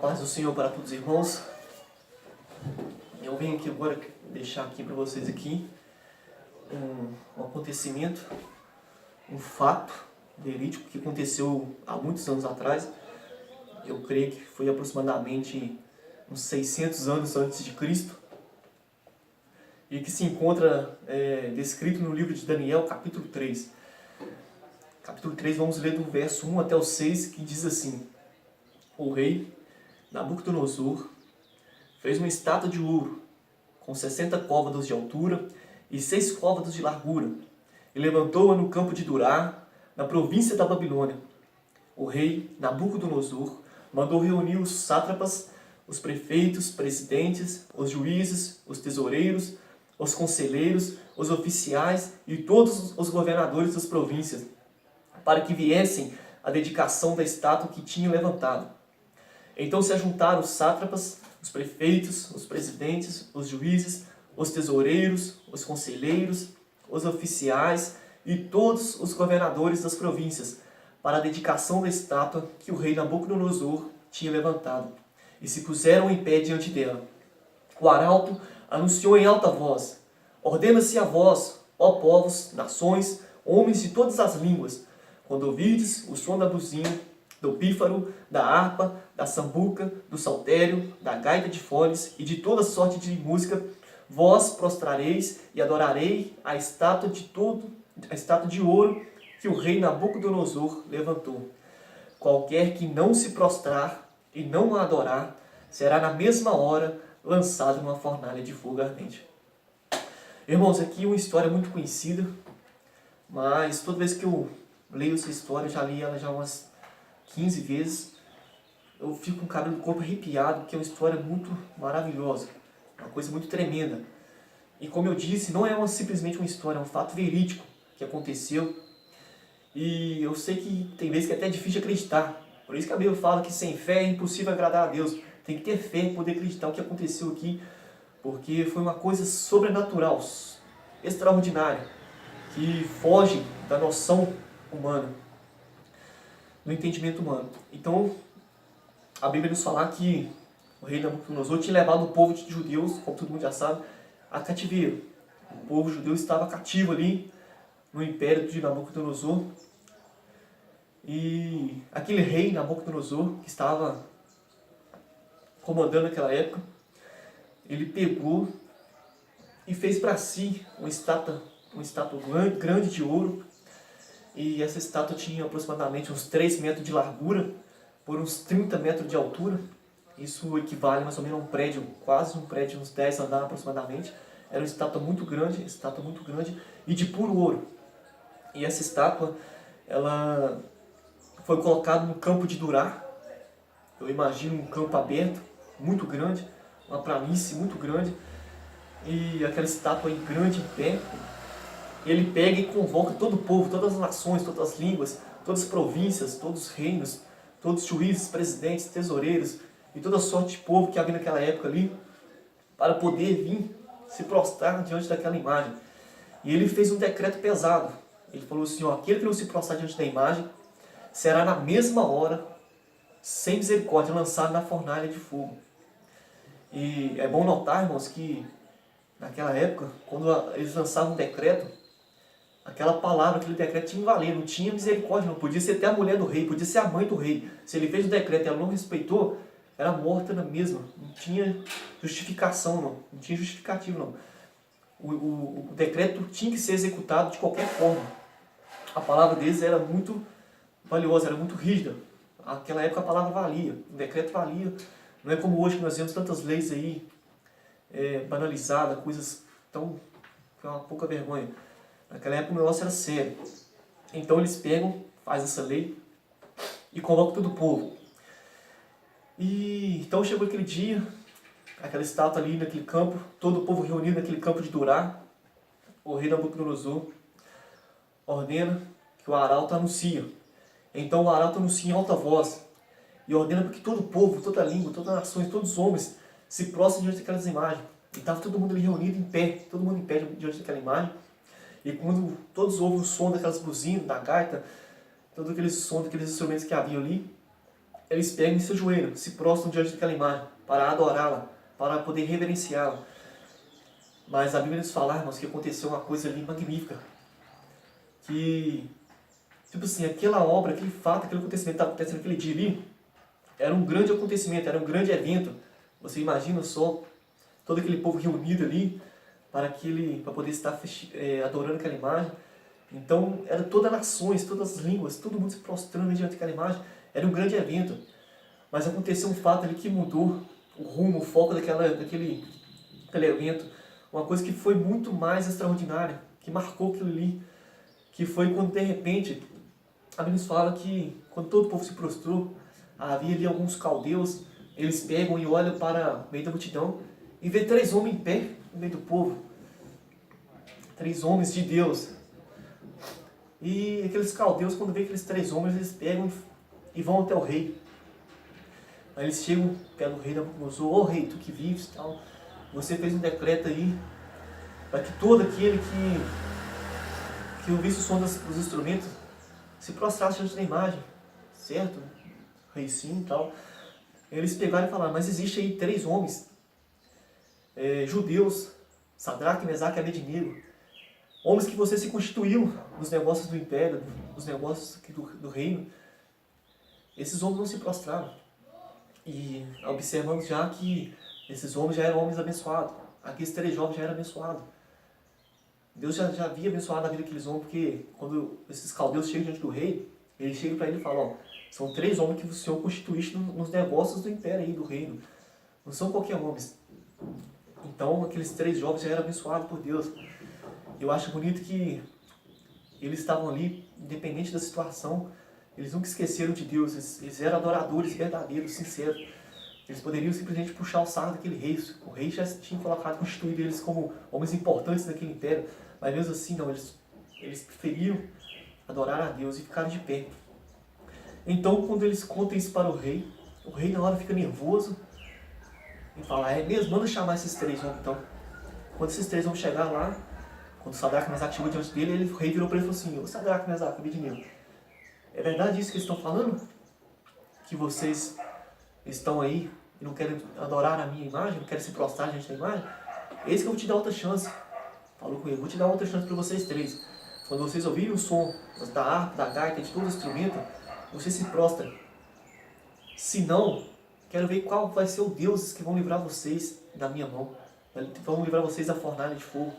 paz do Senhor para todos os irmãos. Eu venho aqui agora deixar aqui para vocês aqui um acontecimento, um fato verídico que aconteceu há muitos anos atrás. Eu creio que foi aproximadamente uns 600 anos antes de Cristo, e que se encontra descrito no livro de Daniel, capítulo 3. Capítulo 3, vamos ler do verso 1 até o 6, que diz assim: O rei Nabucodonosor fez uma estátua de ouro, com 60 côvados de altura e 6 côvados de largura, e levantou-a no campo de Durá, na província da Babilônia. O rei Nabucodonosor mandou reunir os sátrapas, os prefeitos, presidentes, os juízes, os tesoureiros, os conselheiros, os oficiais e todos os governadores das províncias, para que viessem à dedicação da estátua que tinha levantado. Então se ajuntaram os sátrapas, os prefeitos, os presidentes, os juízes, os tesoureiros, os conselheiros, os oficiais e todos os governadores das províncias, para a dedicação da estátua que o rei Nabucodonosor tinha levantado, e se puseram em pé diante dela. O arauto anunciou em alta voz: Ordena-se a vós, ó povos, nações, homens de todas as línguas, quando ouvirdes o som da buzina, do pífaro, da harpa, da sambuca, do saltério, da gaita de foles e de toda sorte de música, vós prostrareis e adorarei a estátua de ouro que o rei Nabucodonosor levantou. Qualquer que não se prostrar e não a adorar, será na mesma hora lançado numa fornalha de fogo ardente. Irmãos, aqui é uma história muito conhecida, mas toda vez que eu leio essa história, eu já li ela já umas 15 vezes, eu fico com o cabelo do corpo arrepiado, porque é uma história muito maravilhosa, uma coisa muito tremenda. E como eu disse, não é simplesmente uma história, é um fato verídico que aconteceu. E eu sei que tem vezes que é até difícil de acreditar. Por isso que a Bíblia fala que sem fé é impossível agradar a Deus. Tem que ter fé para poder acreditar o que aconteceu aqui, porque foi uma coisa sobrenatural, extraordinária, que foge da noção humana, do entendimento humano. Então, a Bíblia nos fala que o rei Nabucodonosor tinha levado o povo de judeus, como todo mundo já sabe, a cativeiro. O povo judeu estava cativo ali no império de Nabucodonosor. E aquele rei Nabucodonosor, que estava comandando naquela época, ele pegou e fez para si uma estátua grande de ouro. E essa estátua tinha aproximadamente uns 3 metros de largura por uns 30 metros de altura. Isso equivale mais ou menos a um prédio, quase um prédio, uns 10 andares aproximadamente. Era uma estátua muito grande e de puro ouro. E essa estátua, ela foi colocada no campo de Durá. Eu imagino um campo aberto, muito grande, uma planície muito grande. E aquela estátua aí grande em pé. Ele pega e convoca todo o povo, todas as nações, todas as línguas, todas as províncias, todos os reinos, todos os juízes, presidentes, tesoureiros e toda sorte de povo que havia naquela época ali, para poder vir se prostrar diante daquela imagem. E ele fez um decreto pesado. Ele falou assim: aquele que não se prostrar diante da imagem será na mesma hora, sem misericórdia, lançado na fornalha de fogo. E é bom notar, irmãos, que naquela época, quando eles lançavam um decreto, aquela palavra, aquele decreto tinha que valer, não tinha misericórdia, não podia ser até a mulher do rei, podia ser a mãe do rei. Se ele fez o decreto e ela não respeitou, era morta na mesma, não tinha justificação, não tinha justificativo, não. O decreto tinha que ser executado de qualquer forma. A palavra deles era muito valiosa, era muito rígida. Naquela época a palavra valia, o decreto valia. Não é como hoje que nós vemos tantas leis aí banalizadas, coisas tão... que é uma pouca vergonha. Naquela época o negócio era sério. Então eles pegam, fazem essa lei e convocam todo o povo. E então chegou aquele dia, aquela estátua ali naquele campo, todo o povo reunido naquele campo de Durá. O rei Nabucodonosor ordena que o arauto anuncia. Então o arauto anuncia em alta voz e ordena para que todo o povo, toda a língua, todas as nações, todos os homens se prostrem diante daquelas imagens. E estava todo mundo ali reunido em pé, todo mundo em pé diante daquela imagem. E quando todos ouvem o som daquelas buzinas, da gaita, todo aquele som daqueles instrumentos que havia ali, eles pegam em seu joelho, se prostram diante daquela imagem, para adorá-la, para poder reverenciá-la. Mas a Bíblia nos fala, irmãos, que aconteceu uma coisa ali magnífica. Que, tipo assim, aquela obra, aquele fato, aquele acontecimento que estava acontecendo naquele dia ali, era um grande acontecimento, era um grande evento. Você imagina só todo aquele povo reunido ali para poder estar adorando aquela imagem. Então, era todas as nações, todas as línguas, todo mundo se prostrando diante daquela imagem. Era um grande evento. Mas aconteceu um fato ali que mudou o rumo, o foco daquele evento. Uma coisa que foi muito mais extraordinária, que marcou aquilo ali, que foi quando de repente, a Bíblia nos fala que quando todo o povo se prostrou, havia ali alguns caldeus, eles pegam e olham para o meio da multidão e vê 3 homens em pé no meio do povo. 3 homens de Deus. E aqueles caldeus, quando vê aqueles 3 homens, eles pegam e vão até o rei. Aí eles chegam, pegam o rei Nabucodonosor, ô rei, tu que vives e tal, você fez um decreto aí, para que todo aquele que ouvisse o som dos instrumentos se prostrasse diante da imagem, certo? Rei sim e tal. Eles pegaram e falaram, mas existe aí 3 homens, judeus, Sadraque, Mesaque e Abednego, homens que você se constituiu nos negócios do império, nos negócios aqui do reino. Esses homens não se prostraram. E observamos já que esses homens já eram homens abençoados. Aqueles 3 jovens já eram abençoados. Deus já havia abençoado a vida daqueles homens, porque quando esses caldeus chegam diante do rei, ele chega para ele e fala, ó, são 3 homens que o Senhor constituíste nos negócios do império aí, do reino. Não são qualquer homens. Então, aqueles 3 jovens já eram abençoados por Deus. Eu acho bonito que eles estavam ali, independente da situação, eles nunca esqueceram de Deus, eles eram adoradores verdadeiros, sinceros. Eles poderiam simplesmente puxar o sarro daquele rei. O rei já tinha colocado, constituído eles como homens importantes daquele império. Mas mesmo assim, não, eles preferiram adorar a Deus e ficaram de pé. Então, quando eles contam isso para o rei na hora fica nervoso e fala, é mesmo? Manda chamar esses 3 homens então. Quando esses 3 homens chegar lá, quando o Sadraque e Mesaque chegou diante dele, o rei virou para ele e falou assim, ô Sadraque e Mesaque, Abednego, é verdade isso que eles estão falando? Que vocês estão aí e não querem adorar a minha imagem, não querem se prostrar diante da imagem? Eis que eu vou te dar outra chance. Falou com ele, vou te dar outra chance para vocês 3. Quando vocês ouvirem o som da harpa, da gaita, de todo o instrumento, vocês se prostram. Se não, quero ver qual vai ser o Deus que vão livrar vocês da minha mão. Vão livrar vocês da fornalha de fogo.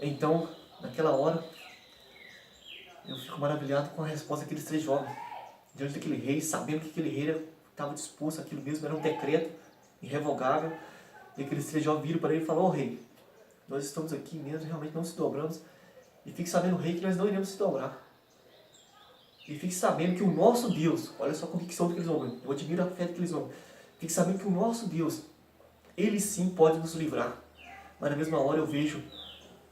Então, naquela hora, eu fico maravilhado com a resposta daqueles 3 jovens. Diante daquele rei, sabendo que aquele rei estava disposto àquilo mesmo, era um decreto irrevogável. E aqueles 3 jovens viram para ele e falaram, ô rei, nós estamos aqui mesmo, realmente não se dobramos. E fique sabendo, rei, que nós não iremos se dobrar. E fique sabendo que o nosso Deus, olha só a convicção daqueles homens, eu admiro a fé daqueles homens. Fique sabendo que o nosso Deus, Ele sim pode nos livrar. Mas na mesma hora eu vejo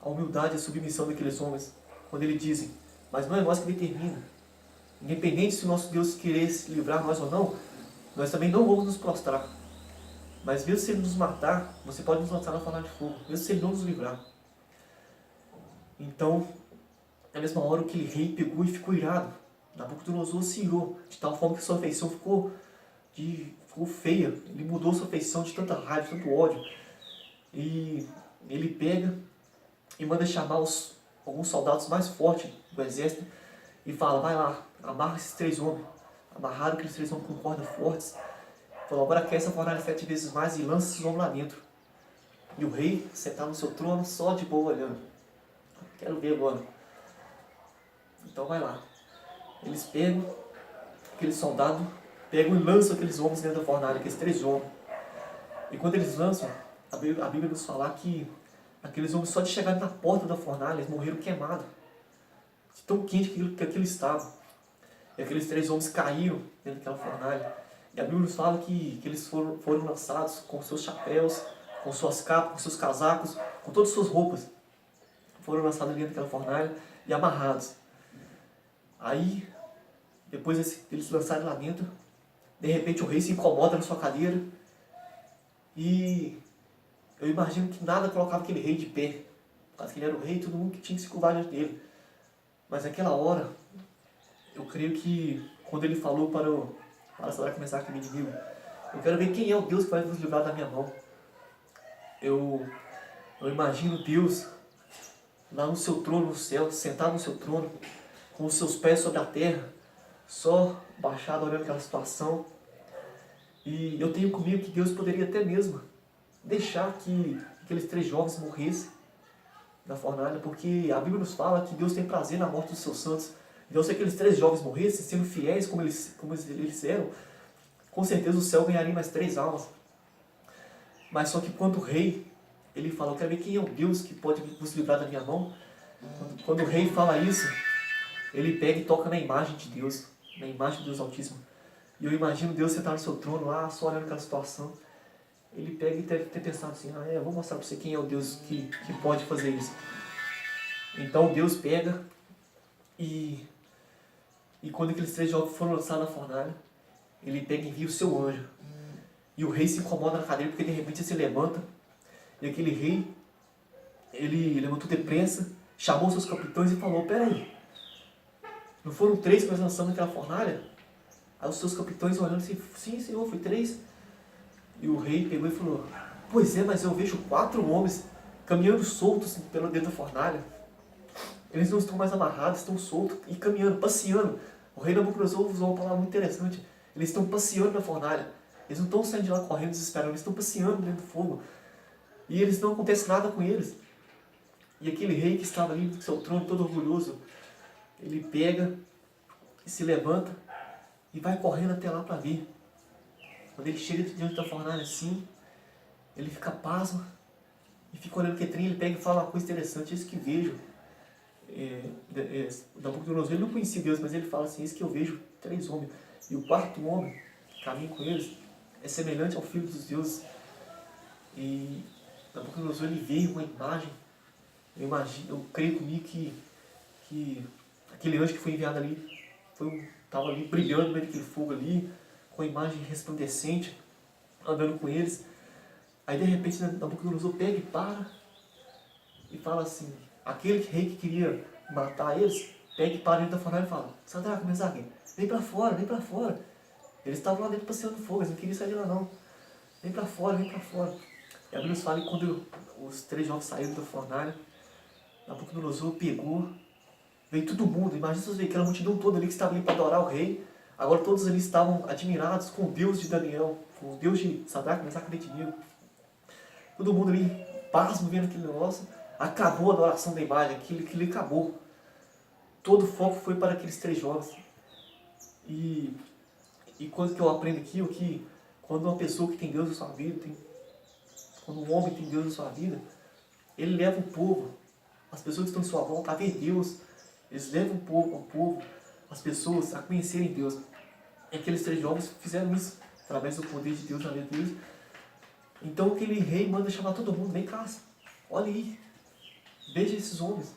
a humildade e a submissão daqueles homens, quando eles dizem, mas não é nós que determina. Independente se o nosso Deus querer se livrar nós ou não, nós também não vamos nos prostrar. Mas mesmo se Ele nos matar, você pode nos lançar na fornalha de fogo, mesmo se Ele não nos livrar. Então, na mesma hora, aquele rei pegou e ficou irado. Nabucodonosor se irou, de tal forma que sua feição ficou feia. Ele mudou sua feição de tanta raiva, de tanto ódio. E ele pega e manda chamar alguns soldados mais fortes do exército e fala, vai lá, amarra esses 3 homens. Amarraram aqueles 3 homens com cordas fortes. Falou, agora quer essa fornalha 7 vezes mais e lança esses homens lá dentro. E o rei, sentado no seu trono, só de boa olhando. Quero ver agora. Então vai lá. Eles pegam, aqueles soldados, pegam e lançam aqueles homens dentro da fornalha, aqueles 3 homens. E quando eles lançam, a Bíblia nos fala que aqueles homens, só de chegar na porta da fornalha, eles morreram queimados. De tão quente que aquilo estava. E aqueles 3 homens caíram dentro daquela fornalha. E a Bíblia nos fala que eles foram lançados com seus chapéus, com suas capas, com seus casacos, com todas as suas roupas. Foram lançados dentro daquela fornalha e amarrados. Aí, depois eles lançaram lá dentro, de repente o rei se incomoda na sua cadeira e eu imagino que nada colocava aquele rei de pé. Por causa que ele era o rei, todo mundo que tinha que se curvar diante dele. Mas naquela hora, eu creio que quando ele falou para Sadraque, Mesaque e Abednego: eu quero ver quem é o Deus que vai vos livrar da minha mão. Eu imagino Deus lá no seu trono no céu, sentado no seu trono, com os seus pés sobre a terra, só baixado olhando aquela situação. E eu tenho comigo que Deus poderia até mesmo deixar que aqueles 3 jovens morressem na fornalha, porque a Bíblia nos fala que Deus tem prazer na morte dos seus santos. Então, se aqueles 3 jovens morressem, sendo fiéis como eles eram, com certeza o céu ganharia mais 3 almas. Mas só que quando o rei, ele fala: eu quero ver quem é o Deus que pode vos livrar da minha mão. Quando o rei fala isso, ele pega e toca na imagem de Deus, na imagem de Deus Altíssimo. E eu imagino Deus sentado no seu trono lá, só olhando aquela situação. Ele pega e deve ter pensado assim: eu vou mostrar para você quem é o Deus que pode fazer isso. Então Deus pega e quando aqueles 3 jovens foram lançados na fornalha, ele pega e envia o seu anjo. E o rei se incomoda na cadeira, porque de repente ele se levanta. E aquele rei, ele levantou depressa, chamou seus capitães e falou: peraí, não foram 3 que nós lançamos naquela fornalha? Aí os seus capitães olhando assim: sim, senhor, foi 3. E o rei pegou e falou: pois é, mas eu vejo 4 homens caminhando soltos pelo dentro da fornalha. Eles não estão mais amarrados, estão soltos e caminhando, passeando. O rei Nabucodonosor usou uma palavra muito interessante: eles estão passeando na fornalha. Eles não estão saindo de lá correndo desesperados, eles estão passeando dentro do fogo. E eles não acontece nada com eles. E aquele rei que estava ali no seu trono, todo orgulhoso, ele pega e se levanta e vai correndo até lá para ver. Quando ele chega diante da fornalha assim, ele fica pasmo e fica olhando o Quetrim. Ele pega e fala uma coisa interessante: isso que vejo. Nabucodonosor, ele não conhecia Deus, mas ele fala assim: isso que eu vejo 3 homens. E o 4º homem que caminha com eles é semelhante ao Filho dos deuses. E Nabucodonosor, ele veio uma imagem. Eu creio comigo que aquele anjo que foi enviado ali estava ali brilhando no meio daquele fogo ali, com a imagem resplandecente, andando com eles. Aí de repente Nabucodonosor pega e para e fala assim: aquele rei que queria matar eles, pega e para dentro da fornalha e fala: Sadraque, Mesaque, vem para fora, vem para fora. Eles estavam lá dentro passeando fogo, eles não queriam sair de lá não. Vem para fora, vem para fora. E a Bíblia nos fala que quando os 3 jovens saíram da fornalha, Nabucodonosor pegou, veio todo mundo. Imagina vocês verem aquela multidão toda ali que estava ali para adorar o rei. Agora todos ali estavam admirados com o Deus de Daniel, com o Deus de Sadraque, Mesaque e Abednego. Todo mundo ali, pasmo, vendo aquele negócio. Acabou a adoração da imagem, aquilo acabou. Todo o foco foi para aqueles 3 jovens. E coisa que eu aprendo aqui, que quando uma pessoa que tem Deus na sua vida, quando um homem tem Deus na sua vida, ele leva o povo, as pessoas que estão em sua volta, a ver Deus. Eles levam o povo, as pessoas a conhecerem Deus. E aqueles 3 jovens fizeram isso, através do poder de Deus na vida deles. Então aquele rei manda chamar todo mundo: vem cá, olha aí, veja esses homens.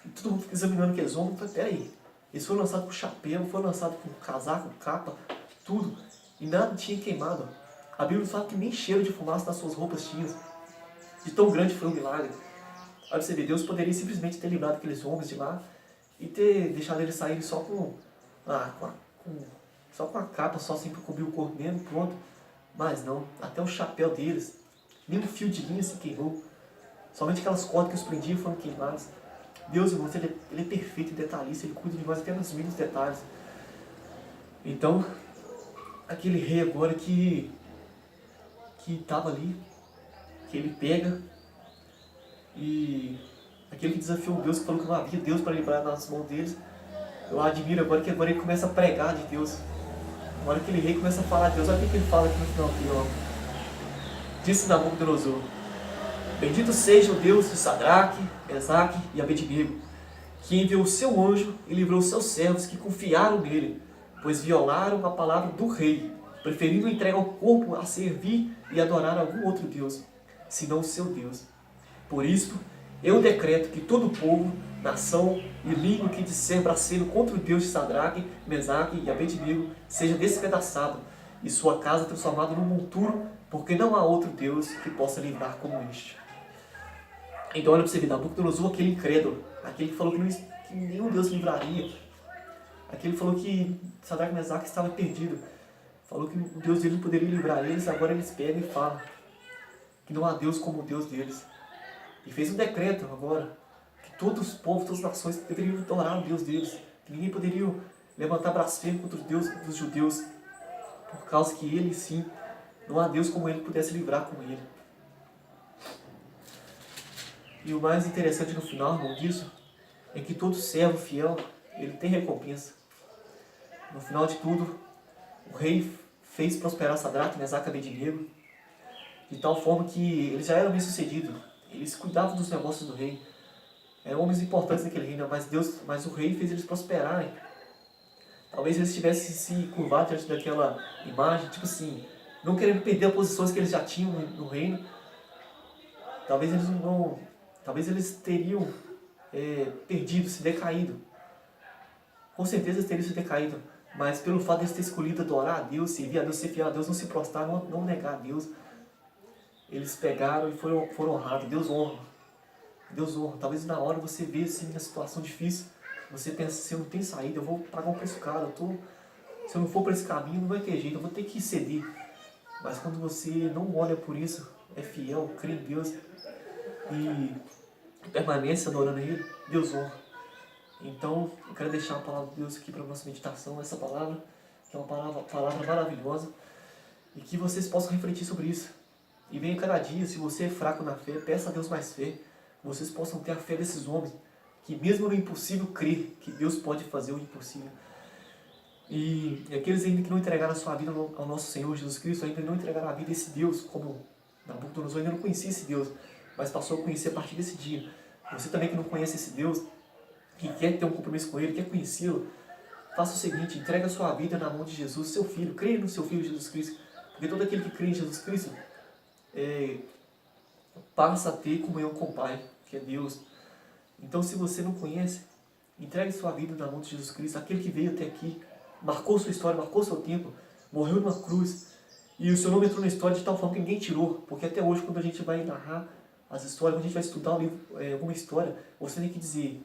E todo mundo fica examinando aqueles homens. Fala: peraí, eles foram lançados com chapéu, foram lançados com casaco, capa, tudo, e nada tinha queimado. A Bíblia fala que nem cheiro de fumaça nas suas roupas tinha. De tão grande foi o milagre. Aí você vê, Deus poderia simplesmente ter livrado aqueles homens de lá e ter deixado eles saírem só só com a capa, só assim para cobrir o corpo mesmo, pronto. Mas não, até o chapéu deles, nem um fio de linha se queimou. Somente aquelas cordas que os prendiam foram queimadas. Deus, irmãos, ele é perfeito e detalhista, ele cuida de nós até nos mínimos detalhes. Então, aquele rei agora que estava ali, que ele pega e aquele que desafiou Deus, que falou que não havia Deus para livrar nas mãos deles, eu admiro agora que agora ele começa a pregar de Deus. Agora aquele rei começa a falar de Deus. Olha o que ele fala aqui no final aqui, ó. Disse Nabucodonosor: bendito seja o Deus de Sadraque, Mesaque e Abednego, que enviou o seu anjo e livrou os seus servos que confiaram nele, pois violaram a palavra do rei, preferindo entregar o corpo a servir e adorar algum outro Deus, senão o seu Deus. Por isto, eu decreto que todo povo, nação e língua que disser braceiro contra o Deus de Sadraque, Mesaque e Abednego seja despedaçado e sua casa transformada num monturo, porque não há outro Deus que possa livrar como este. Então olha para você ver, Nabucodonosor, aquele incrédulo, aquele que falou que nenhum Deus livraria, aquele que falou que Sadraque e Mesaque estava perdido. Falou que o Deus deles não poderia livrar eles, agora eles pegam e falam que não há Deus como o Deus deles. E fez um decreto agora, que todos os povos, todas as nações deveriam adorar o Deus deles. Que ninguém poderia levantar blasfêmia contra o Deus dos judeus, por causa que ele sim, não há Deus como ele que pudesse livrar como ele. E o mais interessante no final, irmão, disso, é que todo servo fiel, ele tem recompensa. No final de tudo, o rei fez prosperar Sadraque, Mesaque e Abednego, de tal forma que eles já eram bem-sucedidos. Eles cuidavam dos negócios do rei. Eram homens importantes naquele reino, mas o rei fez eles prosperarem. Talvez eles tivessem se curvado diante daquela imagem, tipo assim, não querendo perder as posições que eles já tinham no reino. Talvez eles teriam perdido, se decaído. Com certeza eles teriam se decaído. Mas pelo fato de eles terem escolhido adorar a Deus, servir a Deus, ser fiel a Deus, não se prostrar, não negar a Deus, eles pegaram e foram honrados. Deus honra. Deus honra. Talvez na hora você vê assim, na situação difícil, você pensa, se eu não tenho saída, eu vou pagar um preço caro. Se eu não for por esse caminho, não vai ter jeito, eu vou ter que ceder. Mas quando você não olha por isso, é fiel, crê em Deus e permanece adorando Ele, Deus honra. Então, eu quero deixar a palavra de Deus aqui para a nossa meditação, essa palavra, que é uma palavra maravilhosa, e que vocês possam refletir sobre isso. E venha cada dia, se você é fraco na fé, peça a Deus mais fé, que vocês possam ter a fé desses homens, que mesmo no impossível crê que Deus pode fazer o impossível. E aqueles ainda que não entregaram a sua vida ao nosso Senhor Jesus Cristo, ainda não entregaram a vida a esse Deus, como Nabucodonosor ainda não conhecia esse Deus, mas passou a conhecer a partir desse dia. Você também que não conhece esse Deus, que quer ter um compromisso com Ele, quer conhecê-lo, faça o seguinte, entregue a sua vida na mão de Jesus, seu Filho, creia no seu Filho Jesus Cristo, porque todo aquele que crê em Jesus Cristo passa a ter comunhão com o Pai, que é Deus. Então, se você não conhece, entregue sua vida na mão de Jesus Cristo, aquele que veio até aqui, marcou sua história, marcou seu tempo, morreu numa cruz, e o seu nome entrou na história de tal forma que ninguém tirou, porque até hoje, quando a gente vai narrar as histórias, quando a gente vai estudar um livro, alguma história, você tem que dizer,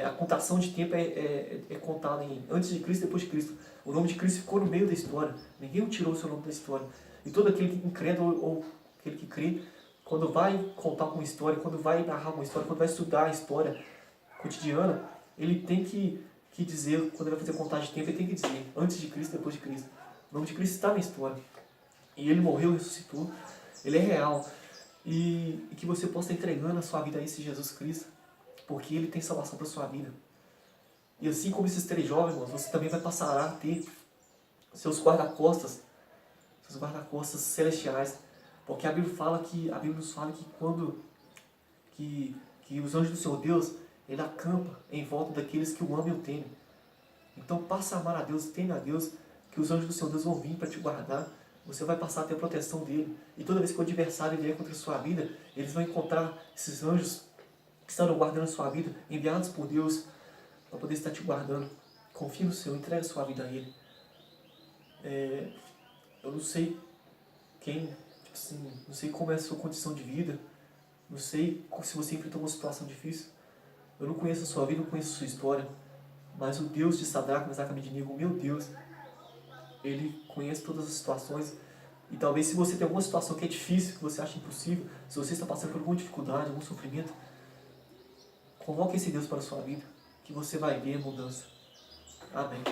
a contação de tempo é contada em antes de Cristo e depois de Cristo. O nome de Cristo ficou no meio da história, ninguém tirou o seu nome da história. E todo aquele que incrédulo ou aquele que crê, quando vai contar uma história, quando vai narrar uma história, quando vai estudar a história cotidiana, ele tem que dizer, quando ele vai fazer contagem de tempo, ele tem que dizer antes de Cristo e depois de Cristo. O nome de Cristo está na história. E ele morreu, ressuscitou. Ele é real. E que você possa estar entregando a sua vida a esse Jesus Cristo, porque Ele tem salvação para a sua vida. E assim como esses 3 jovens, você também vai passar a ter seus guarda-costas celestiais. Porque a Bíblia nos fala que quando que os anjos do Senhor Deus, Ele acampa em volta daqueles que o amam e o temem. Então passa a amar a Deus, teme a Deus, que os anjos do Senhor Deus vão vir para te guardar. Você vai passar a ter a proteção dele. E toda vez que o adversário vier contra a sua vida, eles vão encontrar esses anjos que estão guardando a sua vida, enviados por Deus, para poder estar te guardando. Confie no Senhor, entregue a sua vida a Ele. Eu não sei não sei como é a sua condição de vida, não sei se você enfrentou uma situação difícil. Eu não conheço a sua vida, não conheço a sua história, mas o Deus de Sadraque, Mesaque e Abednego, o meu Deus, Ele conhece todas as situações. E talvez se você tem alguma situação que é difícil, que você acha impossível, se você está passando por alguma dificuldade, algum sofrimento, convoque esse Deus para a sua vida, que você vai ver a mudança. Amém.